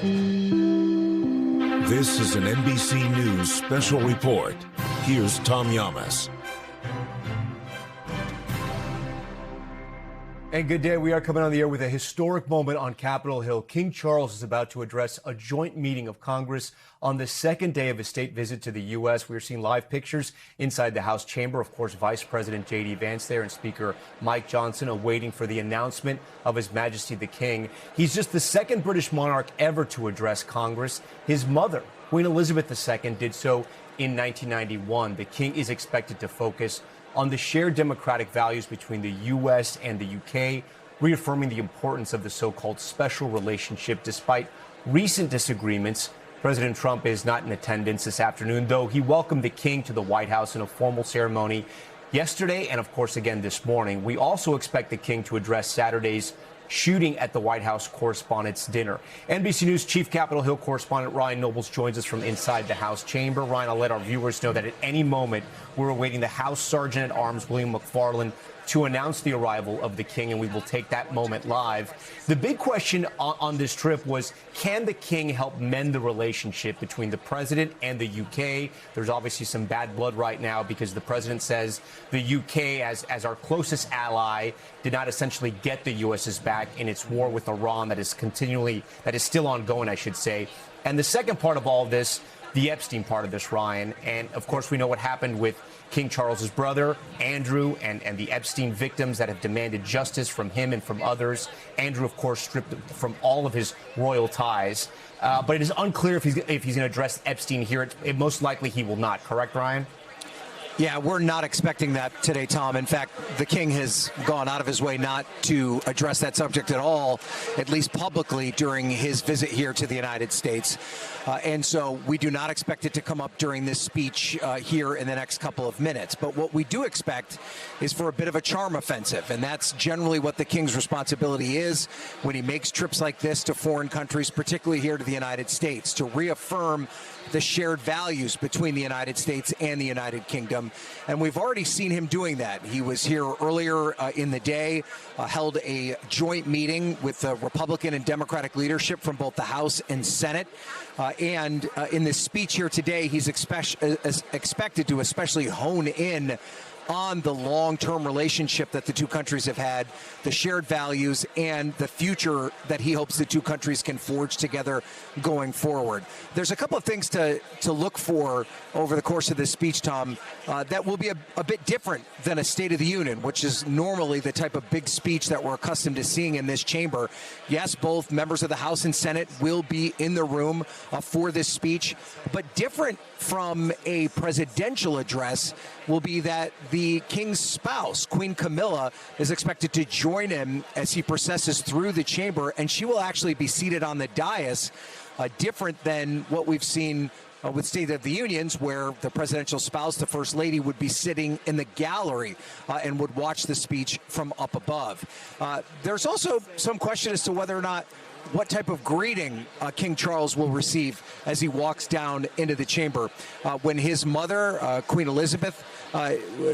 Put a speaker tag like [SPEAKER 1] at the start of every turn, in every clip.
[SPEAKER 1] This is an NBC News special report. Here's Tom Yamas.
[SPEAKER 2] And good day. We are coming on the air with a historic moment on Capitol Hill. King Charles is about to address a joint meeting of Congress on the second day of his state visit to the U.S. We're seeing live pictures inside the House chamber. Of course, Vice President J.D. Vance there and Speaker Mike Johnson awaiting for the announcement of His Majesty the King. He's just the second British monarch ever to address Congress. His mother, Queen Elizabeth II, did so in 1991. The King is expected to focus on the shared democratic values between the U.S. and the U.K., reaffirming the importance of the so-called special relationship. Despite recent disagreements, President Trump is not in attendance this afternoon, though he welcomed the King to the White House in a formal ceremony yesterday and, of course, again this morning. We also expect the King to address Saturday's shooting at the White House Correspondents' Dinner. NBC News Chief Capitol Hill correspondent Ryan Nobles joins us from inside the House chamber. Ryan, I'll let our viewers know that at any moment we're awaiting the House Sergeant-at-Arms, William McFarland, to announce the arrival of the King, and we will take that moment live. The big question on this trip was, can the King help mend the relationship between the president and the UK? There's obviously some bad blood right now because the president says the UK, as our closest ally, did not essentially get the US's back in its war with Iran that is still ongoing, I should say. And the second part of all of this, the Epstein part of this, Ryan. And, of course, we know what happened with King Charles's brother, Andrew, and the Epstein victims that have demanded justice from him and from others. Andrew, of course, stripped from all of his royal ties. But it is unclear if he's going to address Epstein here. It most likely he will not. Correct, Ryan?
[SPEAKER 3] Yeah, we're not expecting that today, Tom. In fact, the King has gone out of his way not to address that subject at all, at least publicly, during his visit here to the United States. And so we do not expect it to come up during this speech here in the next couple of minutes. But what we do expect is for a bit of a charm offensive. And that's generally what the King's responsibility is when he makes trips like this to foreign countries, particularly here to the United States, to reaffirm the shared values between the United States and the United Kingdom. And we've already seen him doing that. He was here earlier in the day, held a joint meeting with the Republican and Democratic leadership from both the House and Senate. And in this speech here today, he's expected to especially hone in on the long-term relationship that the two countries have had, the shared values, and the future that he hopes the two countries can forge together going forward. There's a couple of things to look for over the course of this speech, Tom, that will be a bit different than a State of the Union, which is normally the type of big speech that we're accustomed to seeing in this chamber. Yes, both members of the House and Senate will be in the room for this speech, but different from a presidential address will be that the King's spouse, Queen Camilla, is expected to join him as he processes through the chamber, and she will actually be seated on the dais, different than what we've seen with State of the Unions, where the presidential spouse, the First Lady, would be sitting in the gallery and would watch the speech from up above. There's also some question as to whether or not what type of greeting King Charles will receive as he walks down into the chamber. When his mother, Queen Elizabeth,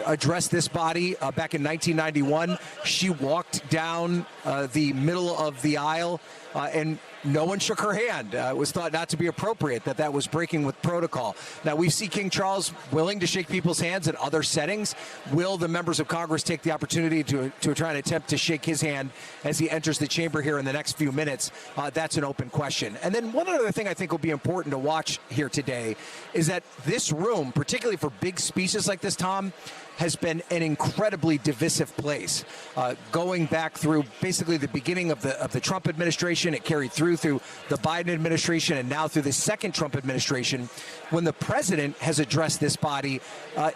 [SPEAKER 3] addressed this body back in 1991, she walked down the middle of the aisle and no one shook her hand. It was thought not to be appropriate, that was breaking with protocol. Now, we see King Charles willing to shake people's hands in other settings. Will the members of Congress take the opportunity to try and attempt to shake his hand as he enters the chamber here in the next few minutes? That's an open question. And then one other thing I think will be important to watch here today is that this room, particularly for big speeches like this, Tom, has been an incredibly divisive place. Going back through basically the beginning of the Trump administration, it carried through the Biden administration, and now through the second Trump administration. When the president has addressed this body,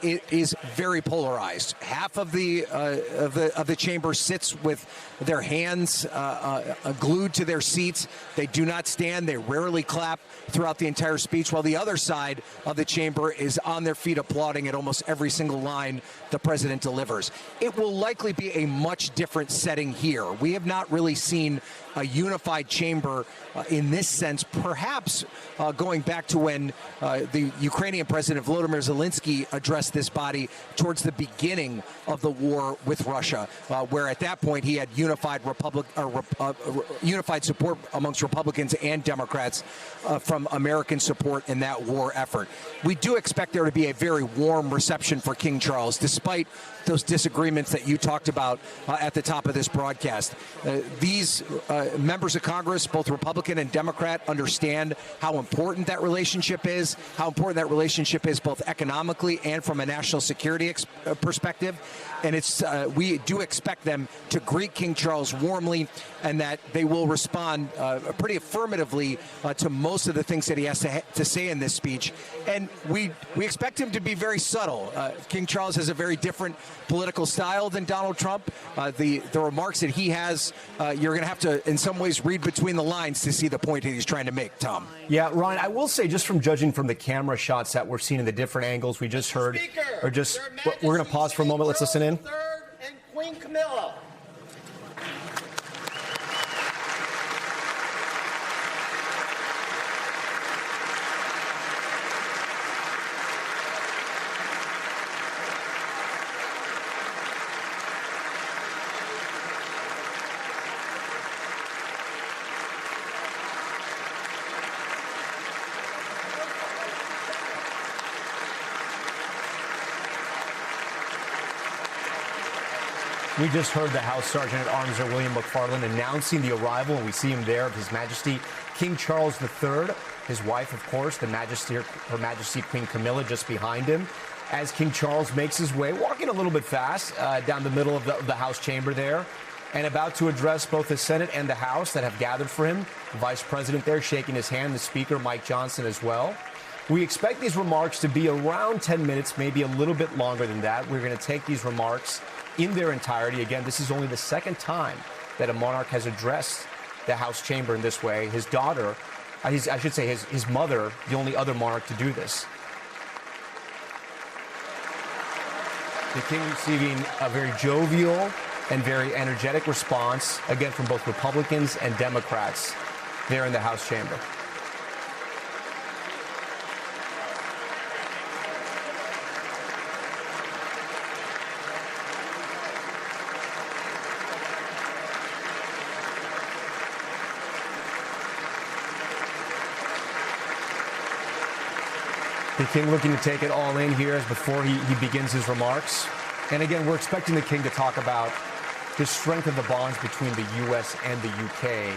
[SPEAKER 3] it is very polarized. Half of the chamber sits with their hands glued to their seats. They do not stand. They rarely clap throughout the entire speech, while the other side of the chamber is on their feet applauding at almost every single line the president delivers. It will likely be a much different setting here. We have not really seen a unified chamber in this sense, perhaps going back to when the Ukrainian President Volodymyr Zelensky addressed this body towards the beginning of the war with Russia, where at that point he had unified unified support amongst Republicans and Democrats from American support in that war effort. We do expect there to be a very warm reception for King Charles, despite those disagreements that you talked about at the top of this broadcast. These members of Congress, both Republican and Democrat, understand how important that relationship is, both economically and from a national security perspective. And we do expect them to greet King Charles warmly, and that they will respond pretty affirmatively to most of the things that he has to say in this speech. And we expect him to be very subtle. King Charles has a very different political style than Donald Trump. The remarks that he has, you're going to have to, in some ways, read between the lines to see the point that he's trying to make, Tom.
[SPEAKER 2] Yeah, Ryan, I will say, just from judging from the camera shots that we're seeing in the different angles we just heard, we're going to pause for a moment. Let's listen in.
[SPEAKER 4] Third and Queen Camilla.
[SPEAKER 2] We just heard the House Sergeant at Arms, William McFarland, announcing the arrival, and we see him there, of His Majesty King Charles III, his wife, of course, Her Majesty Queen Camilla, just behind him, as King Charles makes his way, walking a little bit fast, down the middle of the House chamber there, and about to address both the Senate and the House that have gathered for him. The Vice President there shaking his hand, the Speaker, Mike Johnson, as well. We expect these remarks to be around 10 minutes, maybe a little bit longer than that. We're going to take these remarks in their entirety. Again, this is only the second time that a monarch has addressed the House chamber in this way. His daughter, I should say his mother, the only other monarch to do this. The king receiving a very jovial and very energetic response, again, from both Republicans and Democrats there in the House chamber. The king looking to take it all in here as before he begins his remarks. And again, we're expecting the king to talk about the strength of the bonds between the U.S. and the U.K.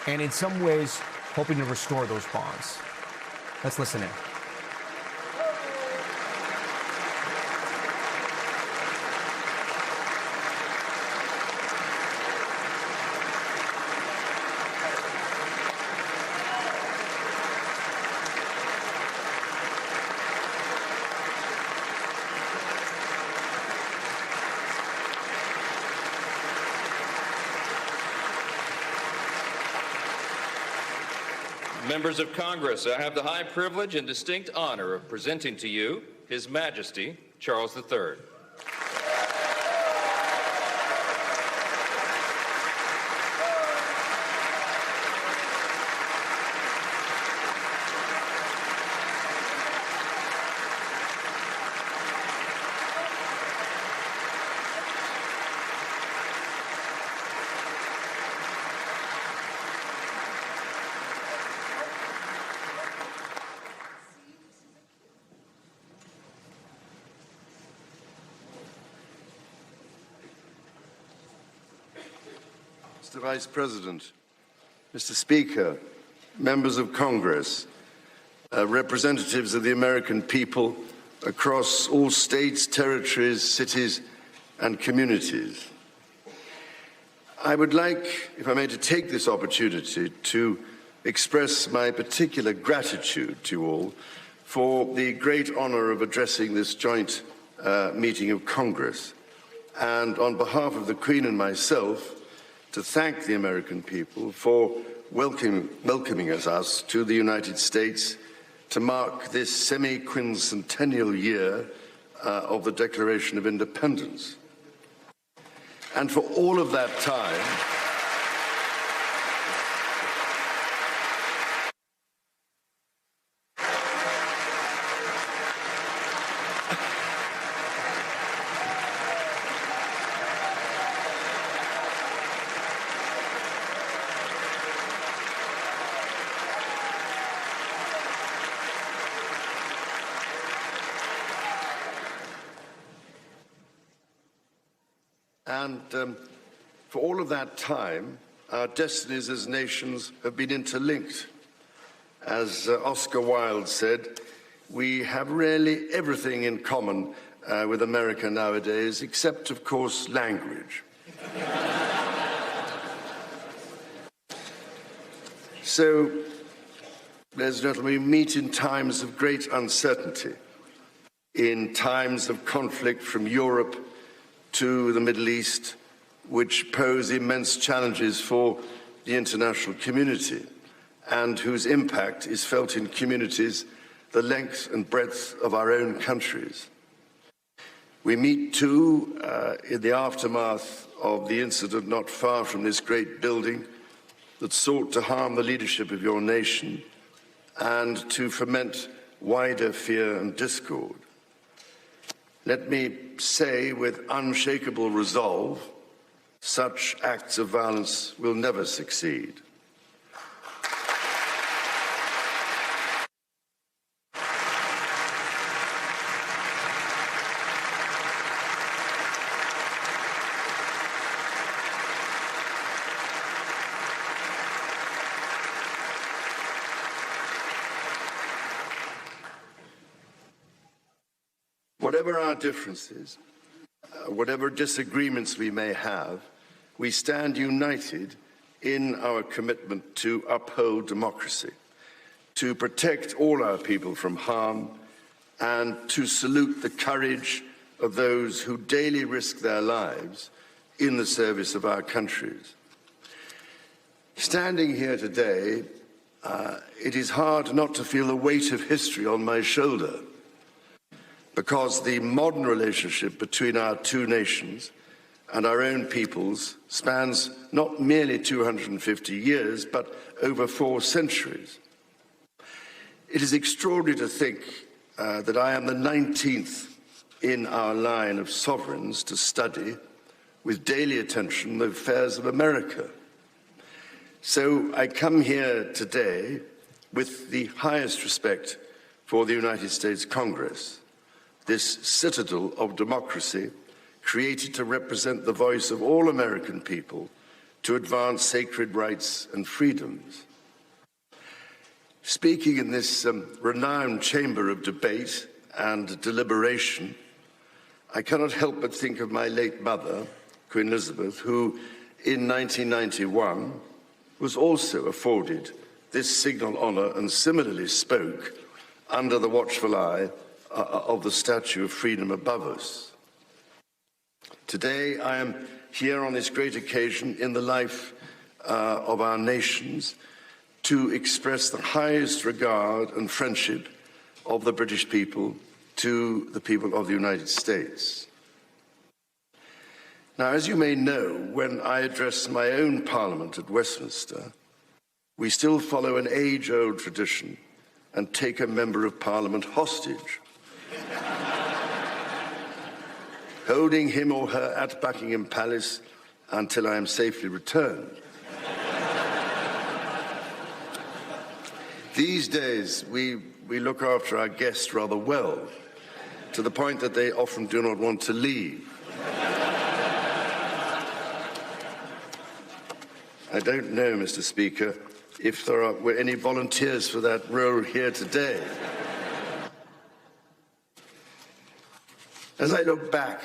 [SPEAKER 2] and in some ways hoping to restore those bonds. Let's listen in.
[SPEAKER 5] Members of Congress, I have the high privilege and distinct honor of presenting to you His Majesty Charles III.
[SPEAKER 6] Mr. Vice President, Mr. Speaker, members of Congress, representatives of the American people across all states, territories, cities, and communities. I would like, if I may, to take this opportunity to express my particular gratitude to you all for the great honor of addressing this joint meeting of Congress, and on behalf of the Queen and myself, to thank the American people for welcoming us to the United States to mark this semi-quincentennial year of the Declaration of Independence. And for all of that time, for all of that time, our destinies as nations have been interlinked. As Oscar Wilde said, we have really everything in common with America nowadays, except, of course, language. So, ladies and gentlemen, we meet in times of great uncertainty, in times of conflict from Europe to the Middle East, which pose immense challenges for the international community and whose impact is felt in communities the length and breadth of our own countries. We meet, too, in the aftermath of the incident not far from this great building that sought to harm the leadership of your nation and to foment wider fear and discord. Let me say with unshakable resolve, such acts of violence will never succeed. Whatever our differences, whatever disagreements we may have, we stand united in our commitment to uphold democracy, to protect all our people from harm, and to salute the courage of those who daily risk their lives in the service of our countries. Standing here today, it is hard not to feel the weight of history on my shoulder, because the modern relationship between our two nations and our own peoples spans not merely 250 years, but over 4 centuries. It is extraordinary to think that I am the 19th in our line of sovereigns to study with daily attention the affairs of America. So I come here today with the highest respect for the United States Congress, this citadel of democracy created to represent the voice of all American people to advance sacred rights and freedoms. Speaking in this renowned chamber of debate and deliberation, I cannot help but think of my late mother, Queen Elizabeth, who in 1991 was also afforded this signal honor and similarly spoke under the watchful eye of the Statue of Freedom above us. Today, I am here on this great occasion in the life of our nations to express the highest regard and friendship of the British people to the people of the United States. Now, as you may know, when I address my own Parliament at Westminster, we still follow an age-old tradition and take a Member of Parliament hostage, holding him or her at Buckingham Palace until I am safely returned. These days, we look after our guests rather well, to the point that they often do not want to leave. I don't know, Mr. Speaker, if there were any volunteers for that role here today. As I look back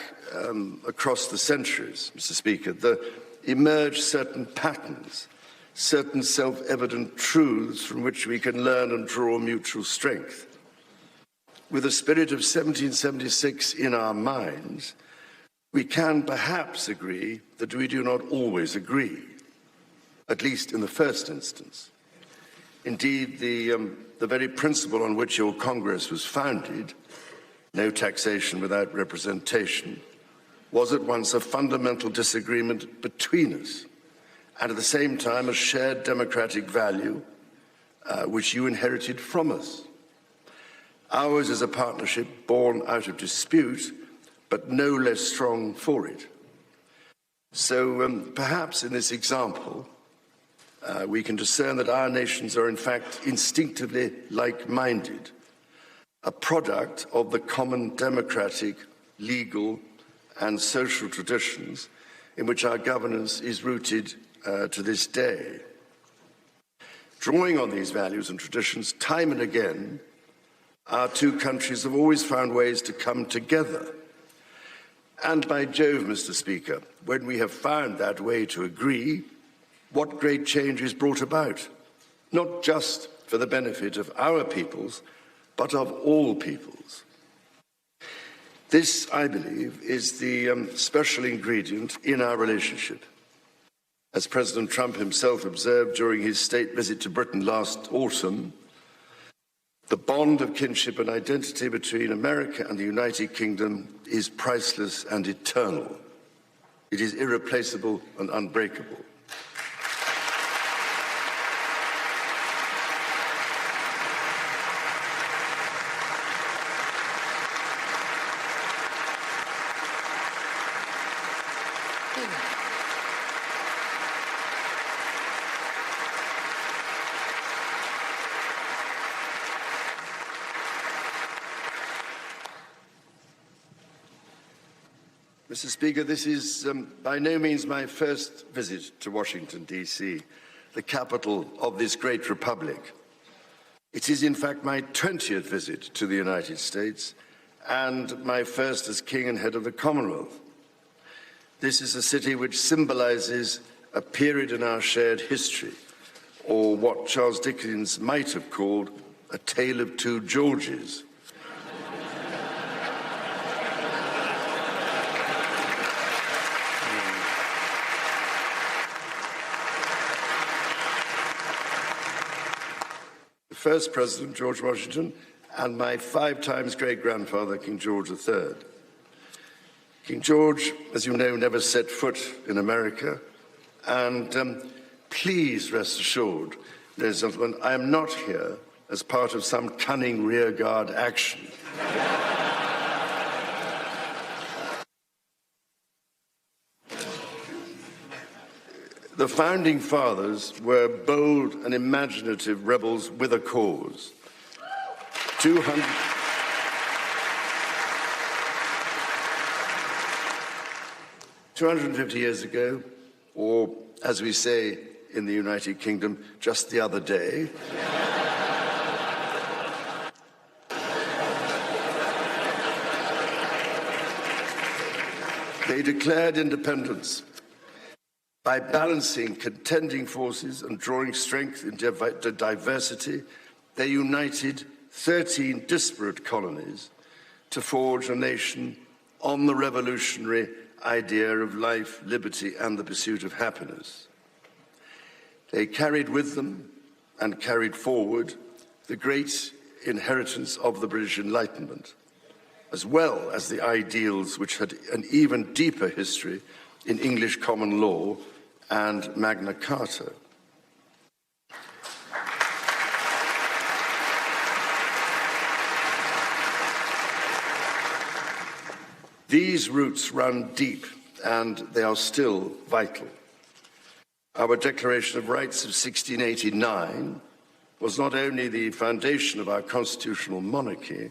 [SPEAKER 6] across the centuries, Mr. Speaker, there emerge certain patterns, certain self-evident truths from which we can learn and draw mutual strength. With the spirit of 1776 in our minds, we can perhaps agree that we do not always agree, at least in the first instance. Indeed, the very principle on which your Congress was founded no taxation without representation, was at once a fundamental disagreement between us and at the same time a shared democratic value which you inherited from us. Ours is a partnership born out of dispute, but no less strong for it. So perhaps in this example, we can discern that our nations are in fact instinctively like-minded, a product of the common democratic, legal, and social traditions in which our governance is rooted to this day. Drawing on these values and traditions, time and again, our two countries have always found ways to come together. And by Jove, Mr. Speaker, when we have found that way to agree, what great change is brought about, not just for the benefit of our peoples, but of all peoples. This, I believe, is the special ingredient in our relationship. As President Trump himself observed during his state visit to Britain last autumn, the bond of kinship and identity between America and the United Kingdom is priceless and eternal. It is irreplaceable and unbreakable. Mr. Speaker, this is by no means my first visit to Washington, D.C., the capital of this great republic. It is, in fact, my 20th visit to the United States and my first as King and head of the Commonwealth. This is a city which symbolizes a period in our shared history, or what Charles Dickens might have called a tale of two Georges. First President, George Washington, and my 5 times great-grandfather, King George III. King George, as you know, never set foot in America, and please rest assured, ladies and gentlemen, I am not here as part of some cunning rearguard action. The Founding Fathers were bold and imaginative rebels with a cause. 250 years ago, or as we say in the United Kingdom, just the other day, they declared independence. By balancing contending forces and drawing strength in diversity, they united 13 disparate colonies to forge a nation on the revolutionary idea of life, liberty, and the pursuit of happiness. They carried with them and carried forward the great inheritance of the British Enlightenment, as well as the ideals which had an even deeper history in English common law and Magna Carta. These roots run deep, and they are still vital. Our Declaration of Rights of 1689 was not only the foundation of our constitutional monarchy,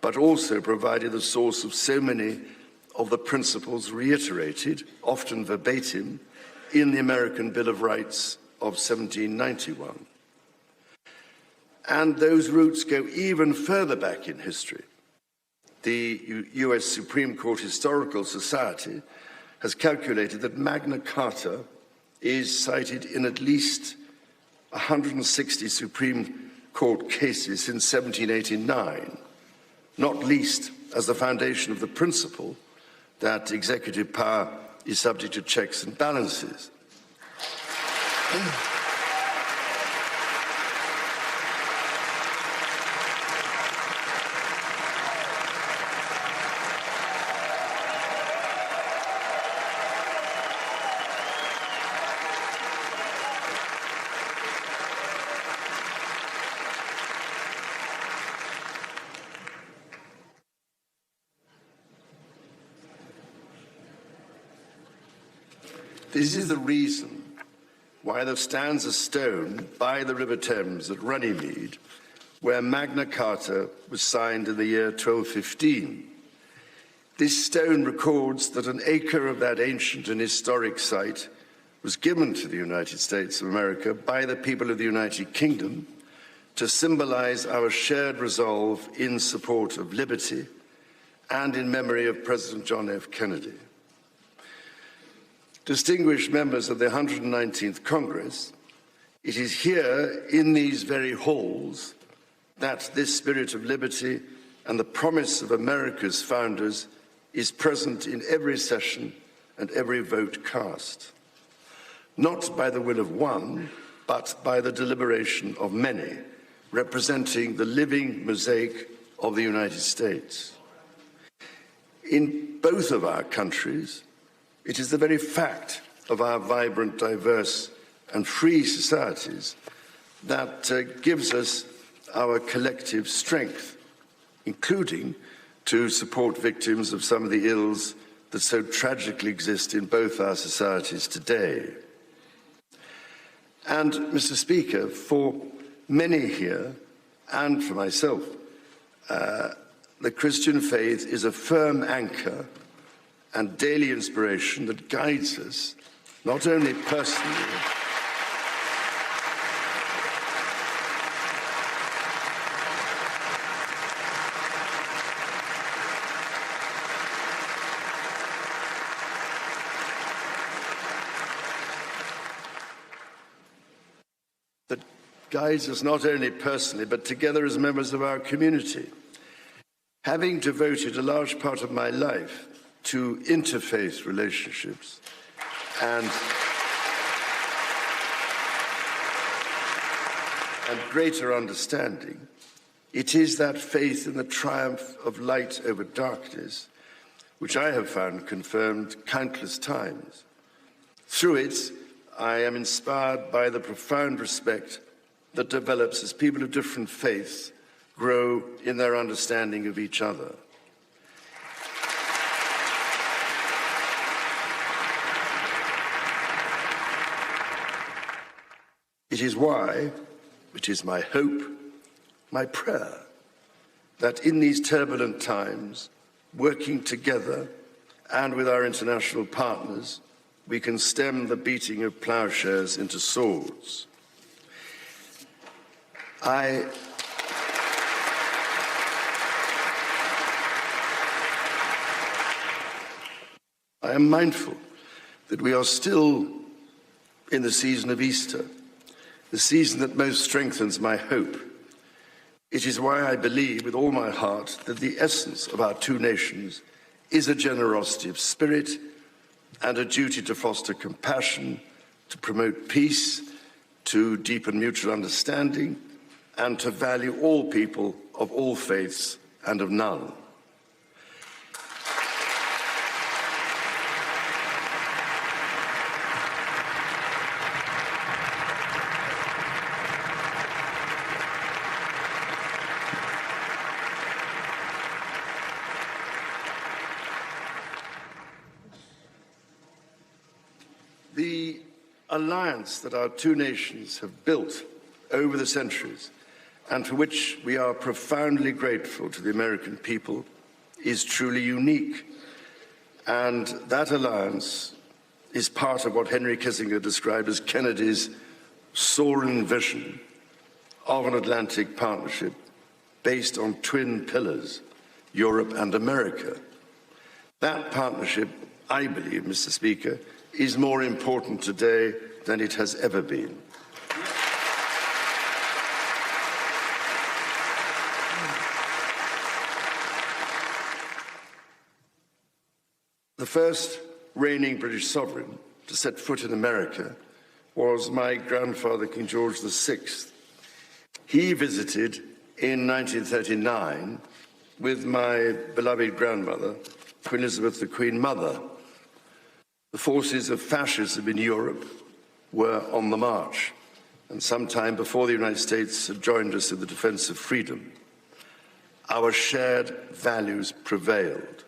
[SPEAKER 6] but also provided the source of so many of the principles reiterated, often verbatim, in the American Bill of Rights of 1791. And those roots go even further back in history. The US Supreme Court Historical Society has calculated that Magna Carta is cited in at least 160 Supreme Court cases since 1789, not least as the foundation of the principle that executive power is subject to checks and balances. This is the reason why there stands a stone by the River Thames at Runnymede, where Magna Carta was signed in the year 1215. This stone records that an acre of that ancient and historic site was given to the United States of America by the people of the United Kingdom to symbolize our shared resolve in support of liberty and in memory of President John F. Kennedy. Distinguished members of the 119th Congress, it is here in these very halls that this spirit of liberty and the promise of America's founders is present in every session and every vote cast, not by the will of one, but by the deliberation of many, representing the living mosaic of the United States. In both of our countries, it is the very fact of our vibrant, diverse, and free societies that gives us our collective strength, including to support victims of some of the ills that so tragically exist in both our societies today. And, Mr. Speaker, for many here, and for myself, the Christian faith is a firm anchor and daily inspiration that guides us, not only personally, but together as members of our community. Having devoted a large part of my life to interfaith relationships and greater understanding, it is that faith in the triumph of light over darkness which I have found confirmed countless times. Through it, I am inspired by the profound respect that develops as people of different faiths grow in their understanding of each other. It is why, it is my hope, my prayer, that in these turbulent times, working together and with our international partners, we can stem the beating of plowshares into swords. I am mindful that we are still in the season of Easter, the season that most strengthens my hope. It is why I believe with all my heart that the essence of our two nations is a generosity of spirit and a duty to foster compassion, to promote peace, to deepen mutual understanding, and to value all people of all faiths and of none. The alliance that our two nations have built over the centuries, and for which we are profoundly grateful to the American people, is truly unique. And that alliance is part of what Henry Kissinger described as Kennedy's soaring vision of an Atlantic partnership based on twin pillars, Europe and America. That partnership, I believe, Mr. Speaker, is more important today than it has ever been. The first reigning British sovereign to set foot in America was my grandfather, King George VI. He visited in 1939 with my beloved grandmother, Queen Elizabeth, the Queen Mother. The forces of fascism in Europe were on the march, and sometime before the United States had joined us in the defense of freedom, our shared values prevailed.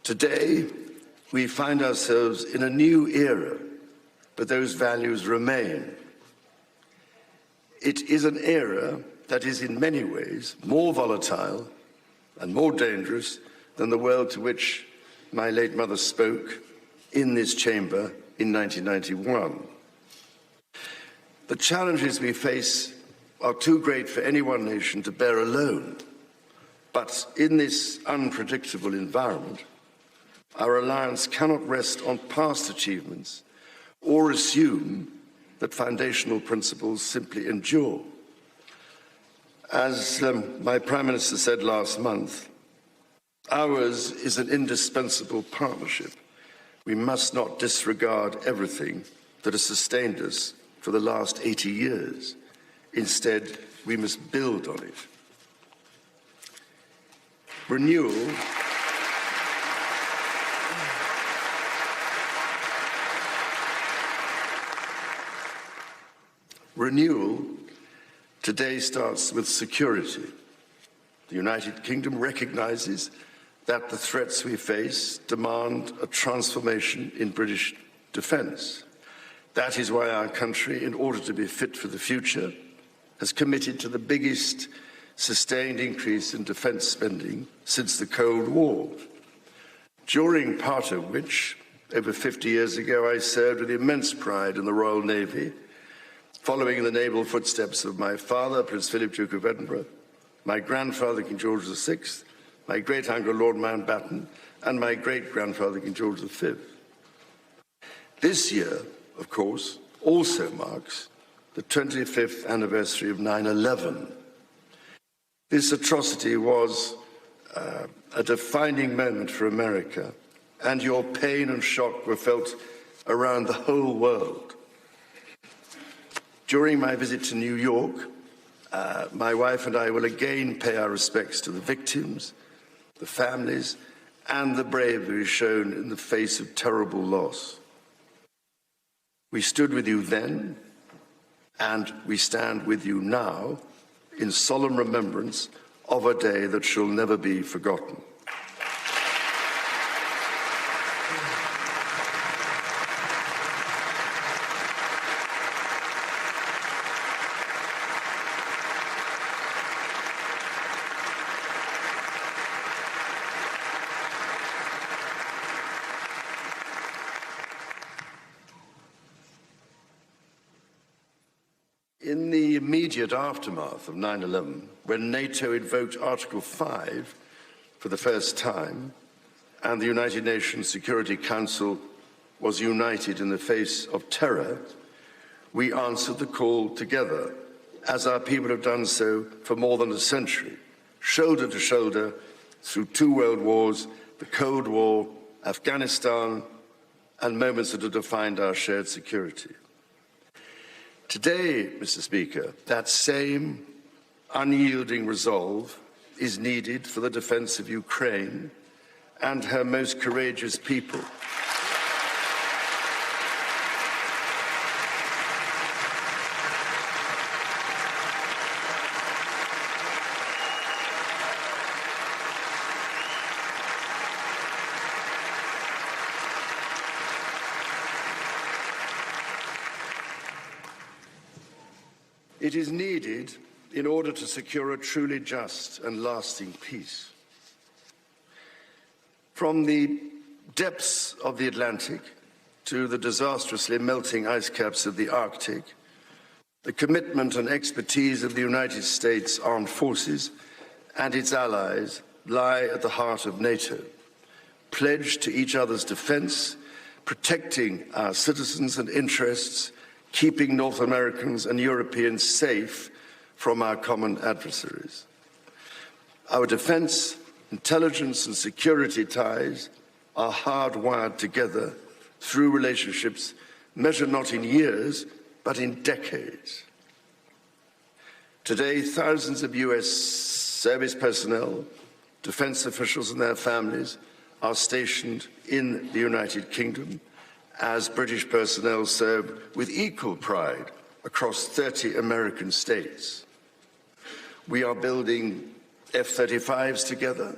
[SPEAKER 6] Today, we find ourselves in a new era, but those values remain. It is an era that is in many ways more volatile and more dangerous than the world to which my late mother spoke in this chamber in 1991. The challenges we face are too great for any one nation to bear alone. But in this unpredictable environment, our alliance cannot rest on past achievements or assume that foundational principles simply endure. As my Prime Minister said last month, ours is an indispensable partnership. We must not disregard everything that has sustained us for the last 80 years. Instead, we must build on it. Renewal today starts with security. The United Kingdom recognizes that the threats we face demand a transformation in British defence. That is why our country, in order to be fit for the future, has committed to the biggest sustained increase in defence spending since the Cold War, during part of which, over 50 years ago, I served with immense pride in the Royal Navy, following in the naval footsteps of my father, Prince Philip, Duke of Edinburgh, my grandfather, King George VI, my great-uncle, Lord Mountbatten, and my great-grandfather, King George V. This year, of course, also marks the 25th anniversary of 9/11. This atrocity was a defining moment for America, and your pain and shock were felt around the whole world. During my visit to New York, my wife and I will again pay our respects to the victims, the families, and the bravery shown in the face of terrible loss. We stood with you then, and we stand with you now in solemn remembrance of a day that shall never be forgotten. In the immediate aftermath of 9/11, when NATO invoked Article 5 for the first time, and the United Nations Security Council was united in the face of terror, we answered the call together, as our people have done so for more than a century, shoulder to shoulder through 2 world wars, the Cold War, Afghanistan, and moments that have defined our shared security. Today, Mr. Speaker, that same unyielding resolve is needed for the defence of Ukraine and her most courageous people. It is needed in order to secure a truly just and lasting peace. From the depths of the Atlantic to the disastrously melting ice caps of the Arctic, the commitment and expertise of the United States Armed Forces and its allies lie at the heart of NATO, pledged to each other's defence, protecting our citizens and interests, keeping North Americans and Europeans safe from our common adversaries. Our defence, intelligence and security ties are hardwired together through relationships measured not in years, but in decades. Today, thousands of US service personnel, defence officials and their families are stationed in the United Kingdom, as British personnel serve with equal pride across 30 American states. We are building F-35s together,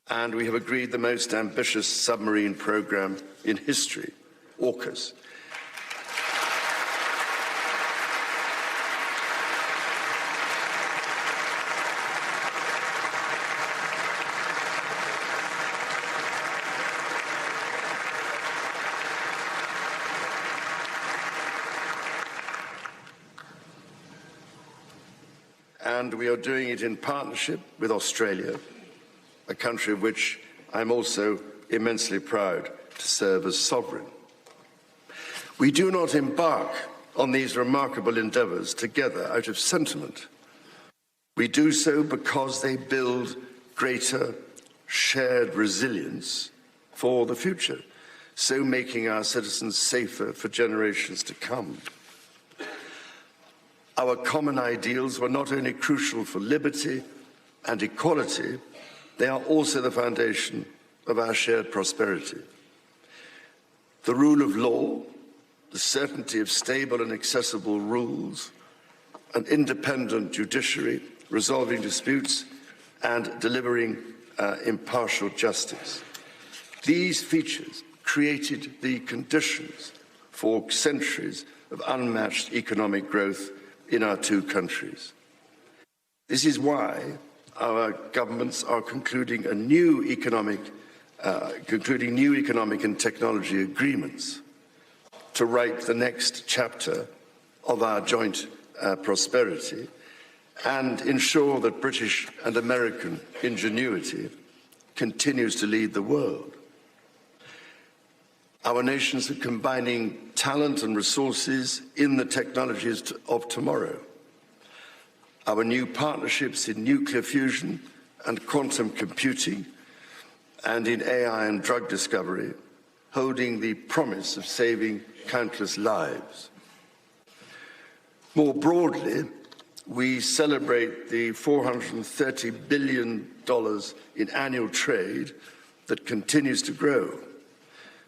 [SPEAKER 6] and we have agreed the most ambitious submarine program in history, AUKUS. And we are doing it in partnership with Australia, a country of which I'm also immensely proud to serve as sovereign. We do not embark on these remarkable endeavours together out of sentiment. We do so because they build greater shared resilience for the future, so making our citizens safer for generations to come. Our common ideals were not only crucial for liberty and equality, they are also the foundation of our shared prosperity. The rule of law, the certainty of stable and accessible rules, an independent judiciary resolving disputes and delivering impartial justice. These features created the conditions for centuries of unmatched economic growth in our two countries. This is why our governments are concluding new economic and technology agreements to write the next chapter of our joint prosperity and ensure that British and American ingenuity continues to lead the world. Our nations are combining talent and resources in the technologies of tomorrow. Our new partnerships in nuclear fusion and quantum computing and in AI and drug discovery, holding the promise of saving countless lives. More broadly, we celebrate the $430 billion in annual trade that continues to grow,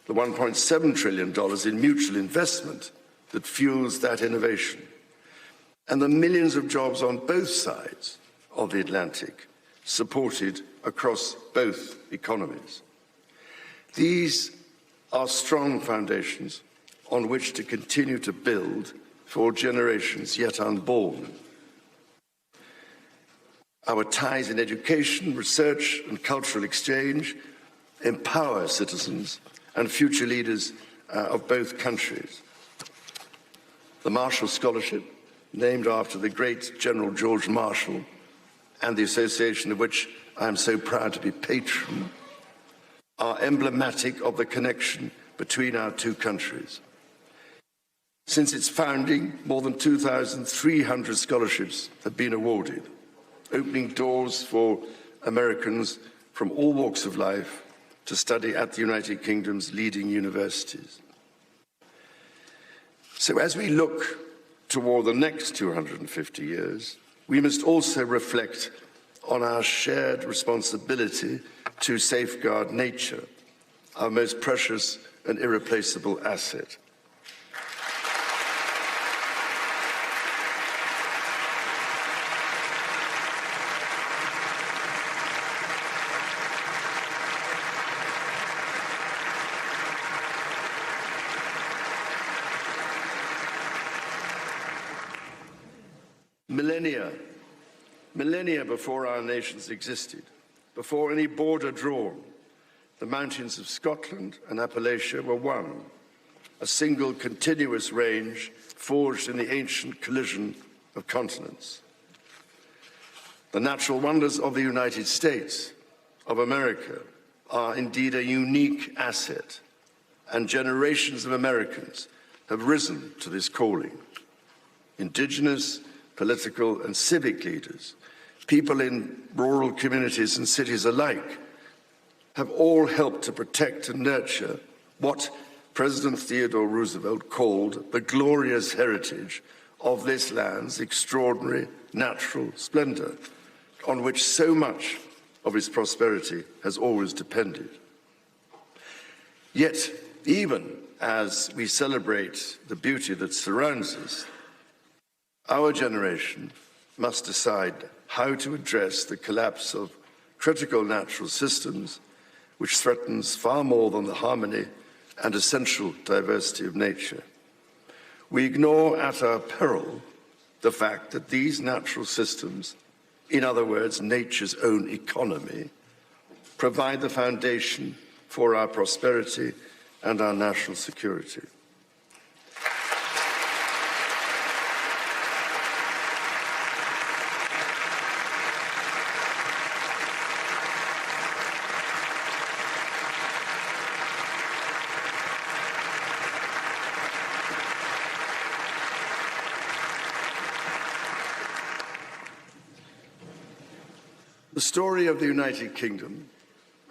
[SPEAKER 6] the $1.7 trillion in mutual investment that fuels that innovation, and the millions of jobs on both sides of the Atlantic, supported across both economies. These are strong foundations on which to continue to build for generations yet unborn. Our ties in education, research, and cultural exchange empower citizens and future leaders of both countries. The Marshall Scholarship, named after the great General George Marshall, and the association of which I am so proud to be patron, are emblematic of the connection between our two countries. Since its founding, more than 2,300 scholarships have been awarded, opening doors for Americans from all walks of life to study at the United Kingdom's leading universities. So as we look toward the next 250 years, we must also reflect on our shared responsibility to safeguard nature, our most precious and irreplaceable asset. Millennia before our nations existed, before any border drawn, the mountains of Scotland and Appalachia were one, a single continuous range forged in the ancient collision of continents. The natural wonders of the United States of America are indeed a unique asset, and generations of Americans have risen to this calling. Indigenous, political and civic leaders, people in rural communities and cities alike, have all helped to protect and nurture what President Theodore Roosevelt called the glorious heritage of this land's extraordinary natural splendor, on which so much of its prosperity has always depended. Yet, even as we celebrate the beauty that surrounds us, our generation must decide how to address the collapse of critical natural systems, which threatens far more than the harmony and essential diversity of nature. We ignore at our peril the fact that these natural systems, in other words, nature's own economy, provide the foundation for our prosperity and our national security. The story of the United Kingdom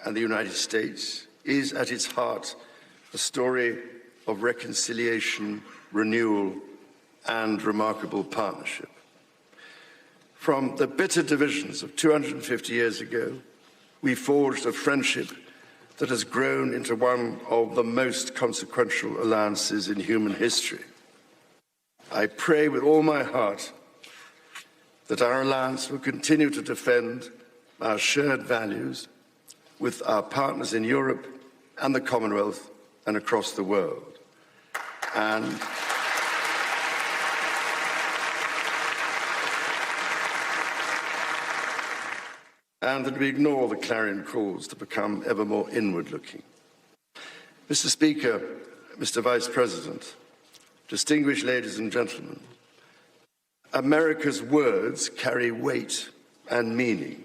[SPEAKER 6] and the United States is at its heart a story of reconciliation, renewal, and remarkable partnership. From the bitter divisions of 250 years ago, we forged a friendship that has grown into one of the most consequential alliances in human history. I pray with all my heart that our alliance will continue to defend our shared values with our partners in Europe and the Commonwealth and across the world. And that we ignore the clarion calls to become ever more inward-looking. Mr. Speaker, Mr. Vice President, distinguished ladies and gentlemen, America's words carry weight and meaning,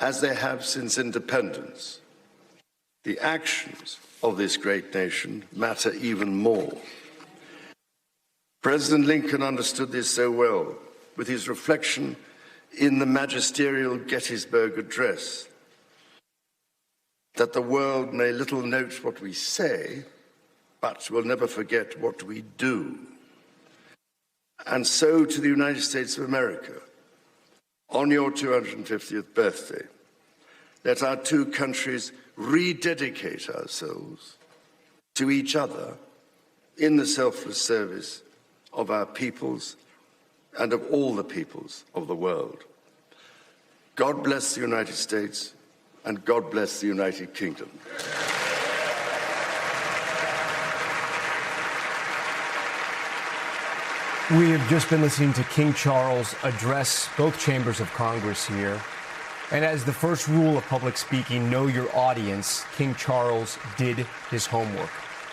[SPEAKER 6] as they have since independence. The actions of this great nation matter even more. President Lincoln understood this so well with his reflection in the magisterial Gettysburg Address, that the world may little note what we say, but will never forget what we do. And so to the United States of America, on your 250th birthday, let our two countries rededicate ourselves to each other in the selfless service of our peoples and of all the peoples of the world. God bless the United States, and God bless the United Kingdom.
[SPEAKER 2] We have just been listening to King Charles address both chambers of Congress here. And as the first rule of public speaking, know your audience, King Charles did his homework.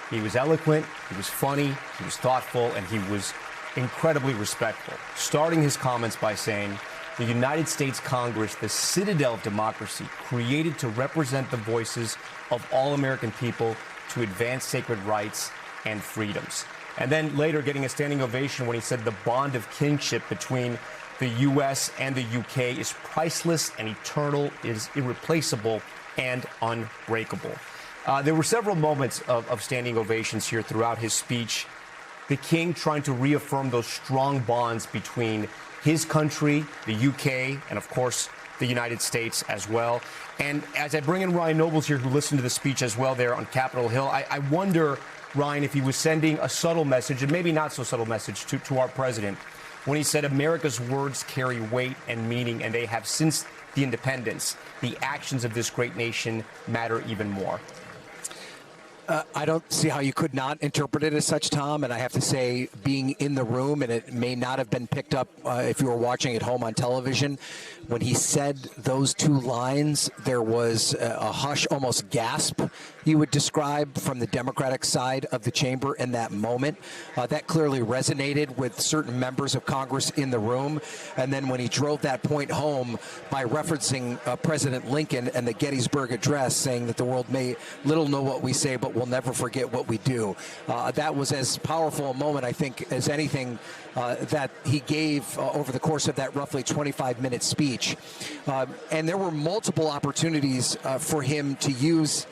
[SPEAKER 2] He was eloquent, he was funny, he was thoughtful, and he was incredibly respectful, starting his comments by saying, the United States Congress, the citadel of democracy, created to represent the voices of all American people to advance sacred rights and freedoms. And then later getting a standing ovation when he said the bond of kinship between the U.S. and the U.K. is priceless and eternal, is irreplaceable and unbreakable. There were several moments of standing ovations here throughout his speech. The King trying to reaffirm those strong bonds between his country, the U.K., and of course, the United States as well. And as I bring in Ryan Nobles here, who listened to the speech as well there on Capitol Hill, I wonder, Ryan, if he was sending a subtle message, and maybe not so subtle message, to our president, when he said America's words carry weight and meaning, and they have since the independence. The actions of this great nation matter even more.
[SPEAKER 3] I don't see how you could not interpret it as such, Tom. And I have to say, being in the room, and it may not have been picked up if you were watching at home on television, when he said those two lines, there was a hush, almost gasp, you would describe, from the Democratic side of the chamber in that moment. That clearly resonated with certain members of Congress in the room. And then when he drove that point home by referencing President Lincoln and the Gettysburg Address, saying that the world may little know what we say, but will never forget what we do. That was as powerful a moment, I think, as anything that he gave over the course of that roughly 25-minute speech. And there were multiple opportunities for him to use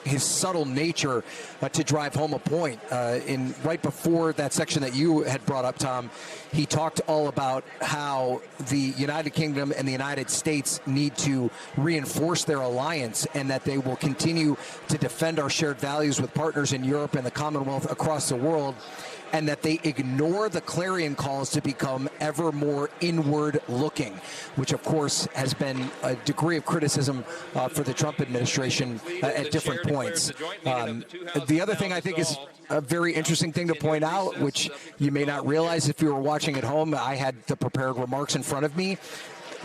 [SPEAKER 3] his subtle nature to drive home a point. Right before that section that you had brought up, Tom, he talked all about how the United Kingdom and the United States need to reinforce their alliance, and that they will continue to defend our shared values with partners in Europe and the Commonwealth across the world. and that they ignore the clarion calls to become ever more inward-looking, which, of course, has been a degree of criticism for the Trump administration at different points. The other thing I think is a very interesting thing to point out, which you may not realize if you were watching at home, I had the prepared remarks in front of me,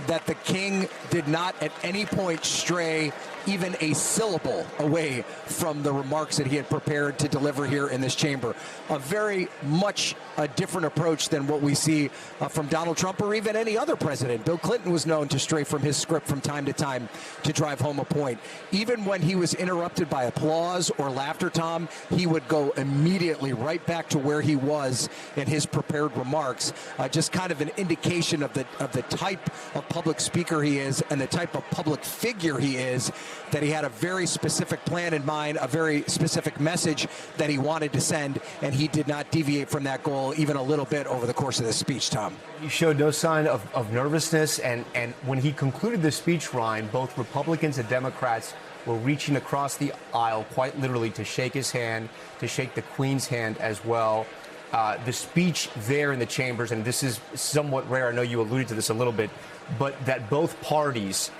[SPEAKER 3] that the king did not at any point stray even a syllable away from the remarks that he had prepared to deliver here in this chamber. A very much a different approach than what we see from Donald Trump or even any other president. Bill Clinton was known to stray from his script from time to time to drive home a point. Even when he was interrupted by applause or laughter, Tom, he would go immediately right back to where he was in his prepared remarks. Just kind of an indication of the type of public speaker he is and the type of public figure he is, that he had a very specific plan in mind, a very specific message that he wanted to send, and he did not deviate from that goal even a little bit over the course of this speech, Tom.
[SPEAKER 2] He showed no sign of nervousness, and when he concluded the speech, Ryan, both Republicans and Democrats were reaching across the aisle quite literally to shake his hand, to shake the Queen's hand as well. The speech there in the chambers, and this is somewhat rare, I know you alluded to this a little bit, but that both parties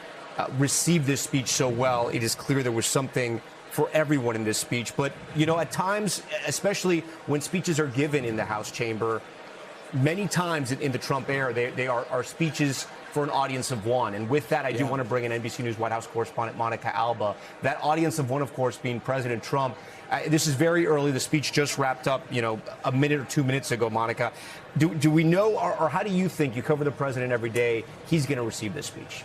[SPEAKER 2] received this speech so well, it is clear there was something for everyone in this speech. But, you know, at times, especially when speeches are given in the House chamber, many times in the Trump era, they are speeches for an audience of one. And with that, I do want to bring in NBC News White House correspondent Monica Alba. That audience of one, of course, being President Trump. This is very early. The speech just wrapped up, you know, a minute or 2 minutes ago, Monica. Do we know, or how do you think, you cover the president every day, he's going to receive this speech?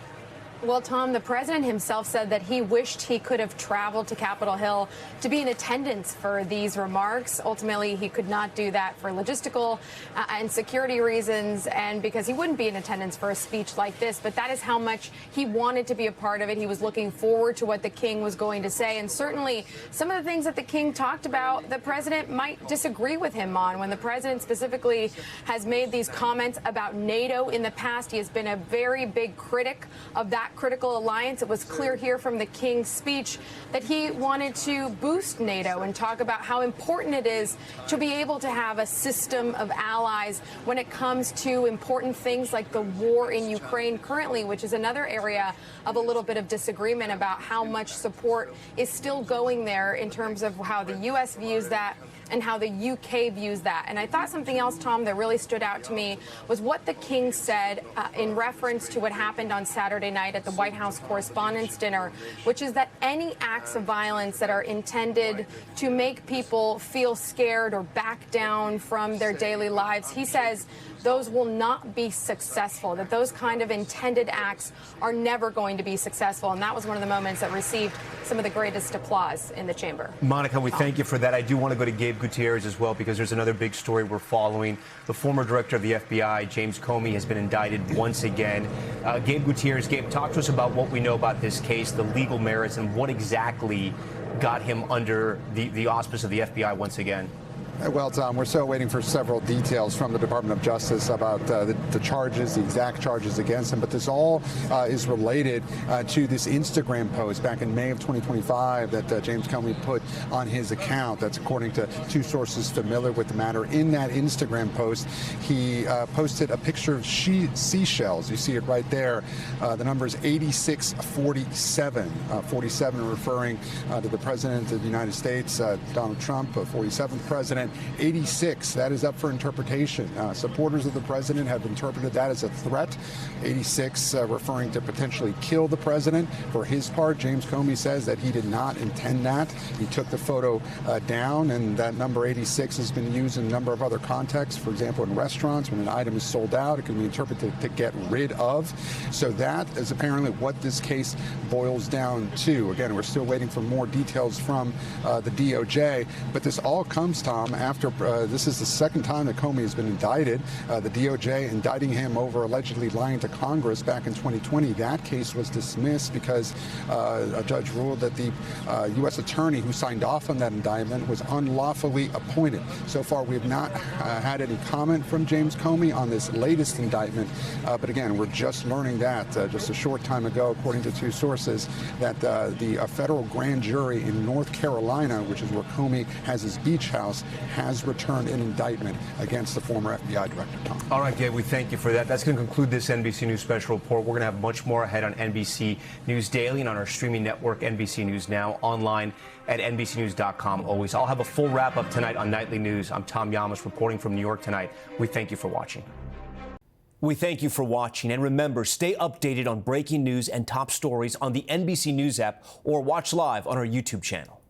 [SPEAKER 7] Well, Tom, the president himself said that he wished he could have traveled to Capitol Hill to be in attendance for these remarks. Ultimately, he could not do that for logistical and security reasons, and because he wouldn't be in attendance for a speech like this. But that is how much he wanted to be a part of it. He was looking forward to what the king was going to say. And certainly some of the things that the king talked about, the president might disagree with him on. When the president specifically has made these comments about NATO in the past, he has been a very big critic of that critical alliance. It was clear here from the king's speech that he wanted to boost NATO and talk about how important it is to be able to have a system of allies when it comes to important things like the war in Ukraine currently, which is another area of a little bit of disagreement about how much support is still going there in terms of how the U.S. views that and how the UK views that. And I thought something else, Tom, that really stood out to me was what the king said in reference to what happened on Saturday night at the White House Correspondents' Dinner, which is that any acts of violence that are intended to make people feel scared or back down from their daily lives, he says those will not be successful, that those kind of intended acts are never going to be successful. And that was one of the moments that received some of the greatest applause in the chamber.
[SPEAKER 2] Monica, we thank you for that. I do want to go to Gabe Gutierrez as well, because there's another big story we're following. The former director of the FBI, James Comey, has been indicted once again. Gabe Gutierrez, Gabe, talk to us about what we know about this case, the legal merits, and what exactly got him under the auspice of the FBI once again.
[SPEAKER 8] Well, Tom, we're still waiting for several details from the Department of Justice about the charges, the exact charges against him. But this all is related to this Instagram post back in May of 2025 that James Comey put on his account. That's according to two sources familiar with the matter. In that Instagram post, he posted a picture of seashells. You see it right there. The number is 8647. 47 referring to the President of the United States, Donald Trump, 47th President. 86, that is up for interpretation. Supporters of the president have interpreted that as a threat. 86 referring to potentially kill the president. For his part, James Comey says that he did not intend that. He took the photo down, and that number 86 has been used in a number of other contexts. For example, in restaurants, when an item is sold out, it can be interpreted to get rid of. So that is apparently what this case boils down to. Again, we're still waiting for more details from the DOJ, but this all comes, Tom, after this is the second time that Comey has been indicted. The DOJ indicting him over allegedly lying to Congress back in 2020. That case was dismissed because a judge ruled that the U.S. attorney who signed off on that indictment was unlawfully appointed. So far, we have not had any comment from James Comey on this latest indictment. But again, we're just learning that just a short time ago, according to two sources, that the federal grand jury in North Carolina, which is where Comey has his beach house, has returned an indictment against the former FBI director, Tom.
[SPEAKER 2] All right, Gabe, we thank you for that. That's going to conclude this NBC News special report. We're going to have much more ahead on NBC News Daily and on our streaming network, NBC News Now, online at NBCnews.com always. I'll have a full wrap-up tonight on Nightly News. I'm Tom Llamas reporting from New York tonight. We thank you for watching. We thank you for watching, and remember, stay updated on breaking news and top stories on the NBC News app or watch live on our YouTube channel.